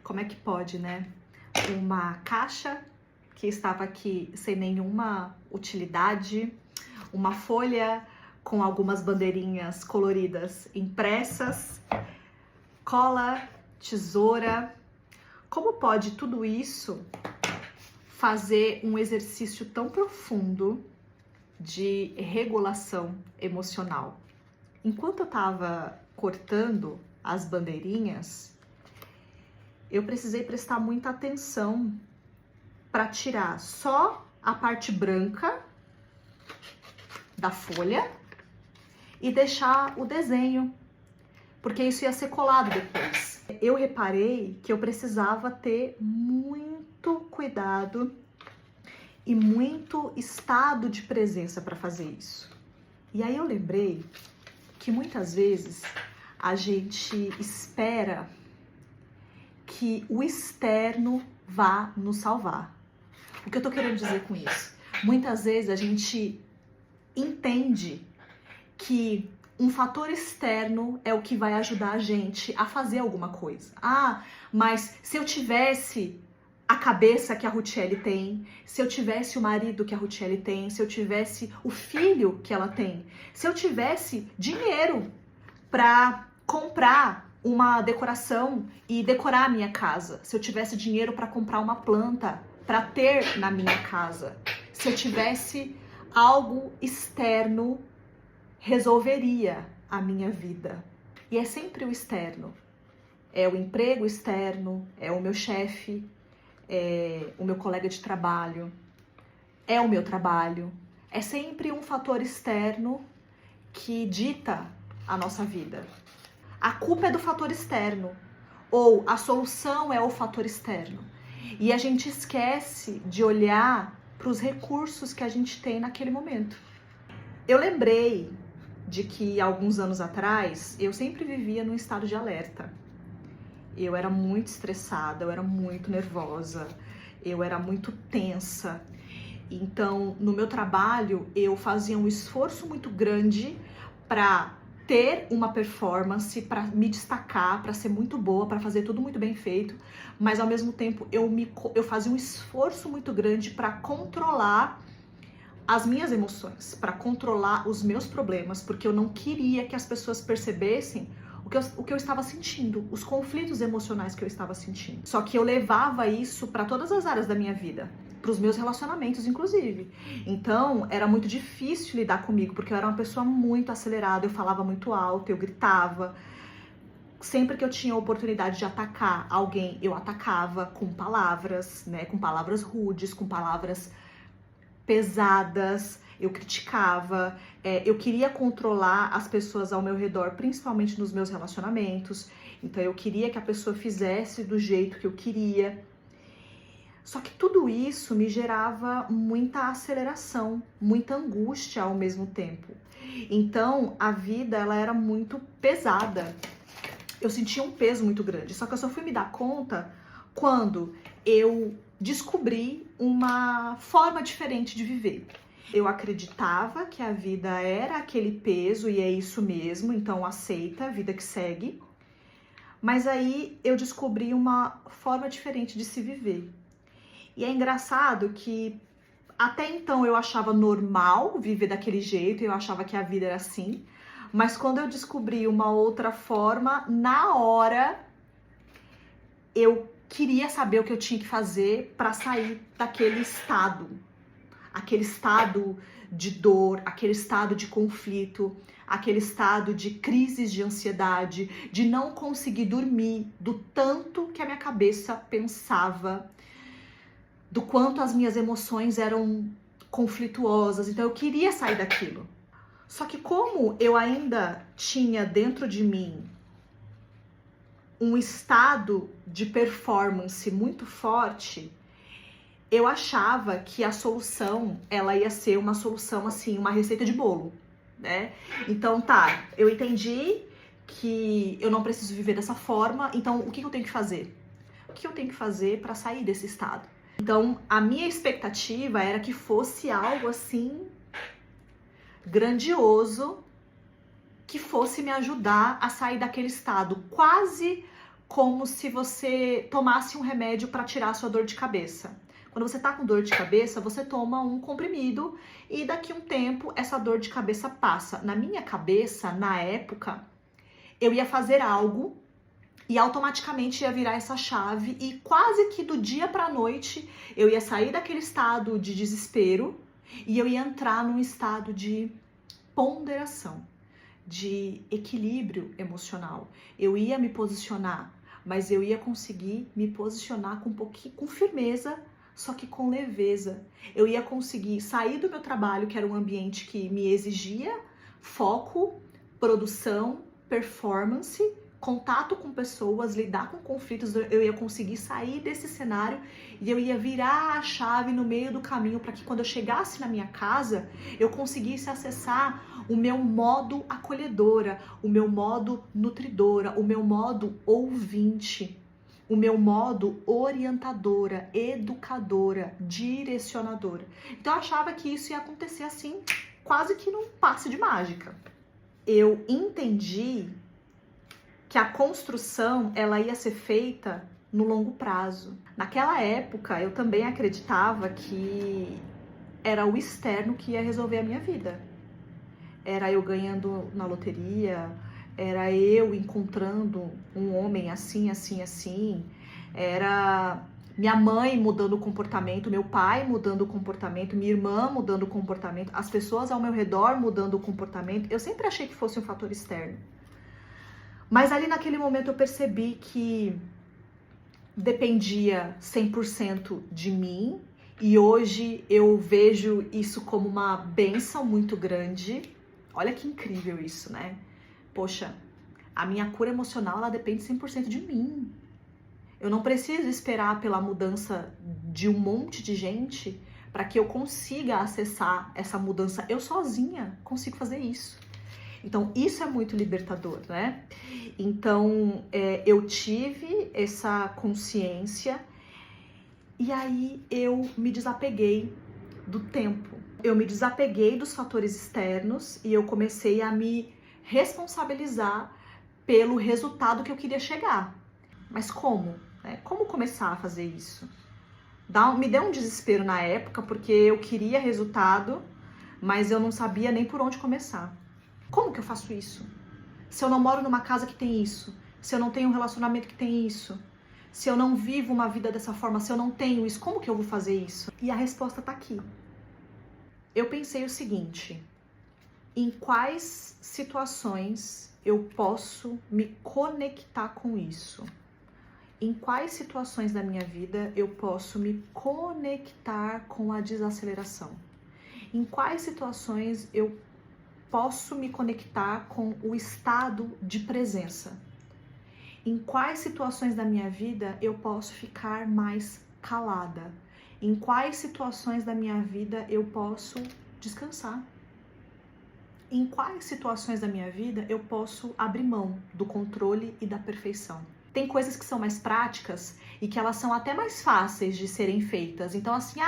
Como é que pode, né? Uma caixa que estava aqui sem nenhuma utilidade, uma folha com algumas bandeirinhas coloridas impressas, cola, tesoura. Como pode tudo isso fazer um exercício tão profundo de regulação emocional? Enquanto eu estava cortando as bandeirinhas, eu precisei prestar muita atenção para tirar só a parte branca da folha e deixar o desenho, porque isso ia ser colado depois. Eu reparei que eu precisava ter muito cuidado e muito estado de presença para fazer isso. E aí eu lembrei que muitas vezes a gente espera que o externo vá nos salvar. O que eu tô querendo dizer com isso? Muitas vezes a gente entende que um fator externo é o que vai ajudar a gente a fazer alguma coisa. Ah, mas se eu tivesse a cabeça que a Ruchele tem, se eu tivesse o marido que a Ruchele tem, se eu tivesse o filho que ela tem, se eu tivesse dinheiro para comprar uma decoração e decorar a minha casa, se eu tivesse dinheiro para comprar uma planta para ter na minha casa, se eu tivesse algo externo, resolveria a minha vida. E é sempre o externo. É o emprego externo, é o meu chefe, é o meu colega de trabalho, é o meu trabalho. É sempre um fator externo que dita a nossa vida. A culpa é do fator externo, ou a solução é o fator externo. E a gente esquece de olhar para os recursos que a gente tem naquele momento. Eu lembrei de que alguns anos atrás eu sempre vivia num estado de alerta. Eu era muito estressada, eu era muito nervosa, eu era muito tensa. Então, no meu trabalho, eu fazia um esforço muito grande para ter uma performance, para me destacar, para ser muito boa, para fazer tudo muito bem feito, mas ao mesmo tempo eu fazia um esforço muito grande para controlar as minhas emoções, para controlar os meus problemas, porque eu não queria que as pessoas percebessem o que eu estava sentindo, os conflitos emocionais que eu estava sentindo. Só que eu levava isso para todas as áreas da minha vida, para os meus relacionamentos, inclusive. Então, era muito difícil lidar comigo, porque eu era uma pessoa muito acelerada, eu falava muito alto, eu gritava. Sempre que eu tinha a oportunidade de atacar alguém, eu atacava com palavras, né, com palavras rudes, com palavras pesadas, eu criticava, eu queria controlar as pessoas ao meu redor, principalmente nos meus relacionamentos. Então eu queria que a pessoa fizesse do jeito que eu queria. Só que tudo isso me gerava muita aceleração, muita angústia ao mesmo tempo. Então a vida ela era muito pesada. Eu sentia um peso muito grande. Só que eu só fui me dar conta quando eu descobri uma forma diferente de viver. Eu acreditava que a vida era aquele peso e é isso mesmo, então aceita, vida que segue. Mas aí eu descobri uma forma diferente de se viver. E é engraçado que até então eu achava normal viver daquele jeito, eu achava que a vida era assim. Mas quando eu descobri uma outra forma, na hora eu queria saber o que eu tinha que fazer para sair daquele estado. Aquele estado de dor, aquele estado de conflito, aquele estado de crises de ansiedade, de não conseguir dormir, do tanto que a minha cabeça pensava, do quanto as minhas emoções eram conflituosas. Então eu queria sair daquilo. Só que como eu ainda tinha dentro de mim um estado de performance muito forte, eu achava que a solução, ela ia ser uma solução assim, uma receita de bolo, né? Então tá, eu entendi que eu não preciso viver dessa forma, então o que eu tenho que fazer? O que eu tenho que fazer para sair desse estado? Então a minha expectativa era que fosse algo assim grandioso, que fosse me ajudar a sair daquele estado quase como se você tomasse um remédio para tirar a sua dor de cabeça. Quando você tá com dor de cabeça, você toma um comprimido e daqui a um tempo essa dor de cabeça passa. Na minha cabeça, na época, eu ia fazer algo e automaticamente ia virar essa chave e quase que do dia para a noite eu ia sair daquele estado de desespero e eu ia entrar num estado de ponderação, de equilíbrio emocional. Eu ia me posicionar, mas eu ia conseguir me posicionar com um pouquinho, com firmeza, só que com leveza. Eu ia conseguir sair do meu trabalho, que era um ambiente que me exigia foco, produção, performance, contato com pessoas, lidar com conflitos. Eu ia conseguir sair desse cenário e eu ia virar a chave no meio do caminho para que quando eu chegasse na minha casa, eu conseguisse acessar o meu modo acolhedora, o meu modo nutridora, o meu modo ouvinte, o meu modo orientadora, educadora, direcionadora. Então eu achava que isso ia acontecer assim, quase que num passe de mágica. Eu entendi que a construção ela ia ser feita no longo prazo. Naquela época, eu também acreditava que era o externo que ia resolver a minha vida. Era eu ganhando na loteria, era eu encontrando um homem assim, assim, assim, era minha mãe mudando o comportamento, meu pai mudando o comportamento, minha irmã mudando o comportamento, as pessoas ao meu redor mudando o comportamento. Eu sempre achei que fosse um fator externo. Mas ali naquele momento eu percebi que dependia 100% de mim e hoje eu vejo isso como uma bênção muito grande. Olha que incrível isso, né? Poxa, a minha cura emocional ela depende 100% de mim. Eu não preciso esperar pela mudança de um monte de gente para que eu consiga acessar essa mudança. Eu sozinha consigo fazer isso. Então, isso é muito libertador, né? Então, eu tive essa consciência e aí eu me desapeguei do tempo. Eu me desapeguei dos fatores externos e eu comecei a me responsabilizar pelo resultado que eu queria chegar. Mas como? Como começar a fazer isso? Me deu um desespero na época, porque eu queria resultado, mas eu não sabia nem por onde começar. Como que eu faço isso? Se eu não moro numa casa que tem isso, se eu não tenho um relacionamento que tem isso, se eu não vivo uma vida dessa forma, se eu não tenho isso, como que eu vou fazer isso? E a resposta tá aqui. Eu pensei o seguinte: em quais situações eu posso me conectar com isso? Em quais situações da minha vida eu posso me conectar com a desaceleração? Em quais situações eu posso me conectar com o estado de presença? Em quais situações da minha vida eu posso ficar mais calada? Em quais situações da minha vida eu posso descansar? Em quais situações da minha vida eu posso abrir mão do controle e da perfeição? Tem coisas que são mais práticas e que elas são até mais fáceis de serem feitas. Então assim,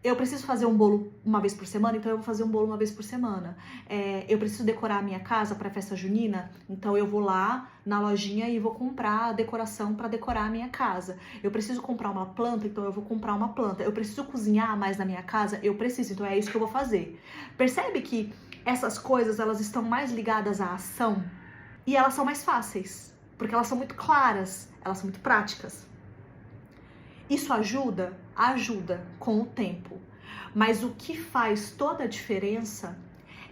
eu preciso fazer um bolo uma vez por semana, então eu vou fazer um bolo uma vez por semana. Eu preciso decorar a minha casa para a festa junina, então eu vou lá na lojinha e vou comprar a decoração para decorar a minha casa. Eu preciso comprar uma planta, então eu vou comprar uma planta. Eu preciso cozinhar mais na minha casa, eu preciso, então é isso que eu vou fazer. Percebe que essas coisas, elas estão mais ligadas à ação e elas são mais fáceis, porque elas são muito claras, elas são muito práticas. Isso ajuda? Ajuda com o tempo. Mas o que faz toda a diferença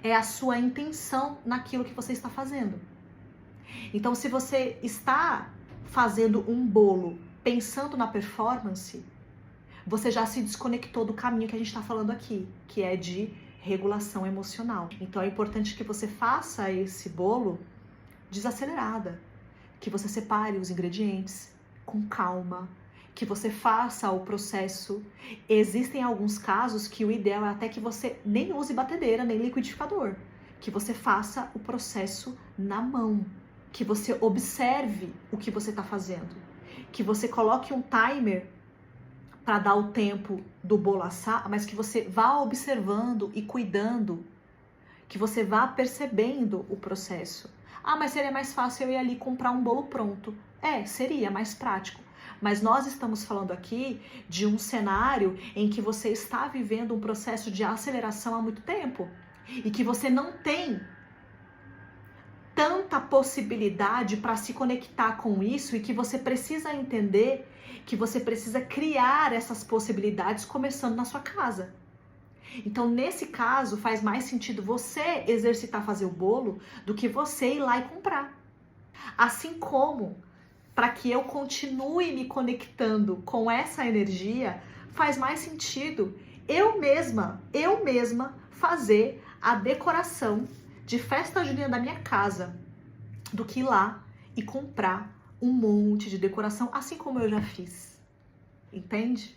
é a sua intenção naquilo que você está fazendo. Então, se você está fazendo um bolo pensando na performance, você já se desconectou do caminho que a gente está falando aqui, que é de regulação emocional. Então, é importante que você faça esse bolo desacelerada, que você separe os ingredientes com calma, que você faça o processo. Existem alguns casos que o ideal é até que você nem use batedeira, nem liquidificador, que você faça o processo na mão, que você observe o que você está fazendo, que você coloque um timer para dar o tempo do bolo assar, mas que você vá observando e cuidando, que você vá percebendo o processo. Mas seria mais fácil eu ir ali comprar um bolo pronto. Seria mais prático. Mas nós estamos falando aqui de um cenário em que você está vivendo um processo de aceleração há muito tempo e que você não tem tanta possibilidade para se conectar com isso e que você precisa entender que você precisa criar essas possibilidades começando na sua casa. Então, nesse caso, faz mais sentido você exercitar fazer o bolo do que você ir lá e comprar. Assim como, para que eu continue me conectando com essa energia, faz mais sentido eu mesma fazer a decoração de festa junina da minha casa do que ir lá e comprar um monte de decoração, assim como eu já fiz. Entende?